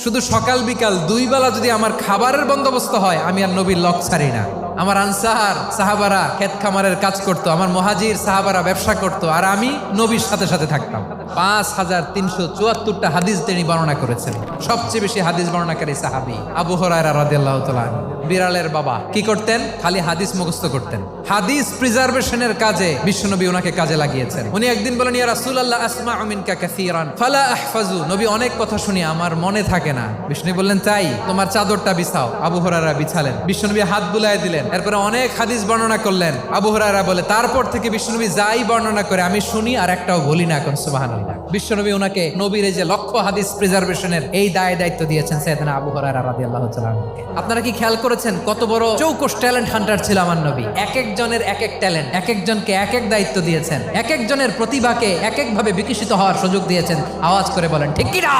শুধু সকাল বিকাল দুই বেলা যদি আমার খাবারের বন্দোবস্ত হয়, আমি আর নবীর লক ছাড়ি না। আমার আনসার সাহাবারা ক্ষেত খামারের কাজ করতো, আমার মুহাজির সাহাবারা ব্যবসা করতো, আর আমি নবীর সাথে সাথে থাকতাম। 5374টা হাদিস তিনি বর্ণনা করেছেন। সবচেয়ে বেশি হাদিস বর্ণনাকারী সাহাবী আবু হুরায়রা রাদিয়াল্লাহু তাআলা আনহু। বিড়ালের বাবা কি করতেন? খালি হাদিস মুখস্থ করতেন। হাদিস প্রিজার্ভেশনের কাজে বিশ্বনবী ওনাকে কাজে লাগিয়েছেন। উনি একদিন বলেন, ইয়া রাসূলুল্লাহ আসমাউ মিনকা কাসীরান ফালা আহফাজু। নবী, অনেক কথা শুনি, আমার মনে থাকে না। বিষ্ণু বললেন, তাই তোমার চাদরটা বিছাও। আবু হুরায়রা বিছালেন। বিশ্বনবী হাত বুলায় দিলেন। এরপরে অনেক হাদিস বর্ণনা করলেন। আবু হুরায়রা বলে, তারপর থেকে বিশ্বনবী যাই বর্ণনা করে আমি শুনি আর একটাও বলি না। এখন সুবহানাল্লাহ। বিশ্বনবী ওনাকে নবীর এই যে লক্ষ হাদিস প্রিজার্ভেশনের এই দায়িত্ব দিয়েছেন সাইয়েদনা আবু হুরায়রা রাদিয়াল্লাহু তাআলা আনহুকে। আপনারা কি খেয়াল করেছেন কত বড় চৌকস ট্যালেন্ট হান্টার ছিল আমার নবী? এক একজনের এক এক ট্যালেন্ট, এক একজনকে এক এক দায়িত্ব দিয়েছেন, এক একজনের প্রতিভাকে এক একভাবে বিকশিত হওয়ার সুযোগ দিয়েছেন। আওয়াজ করে বলেন ঠিক কি না?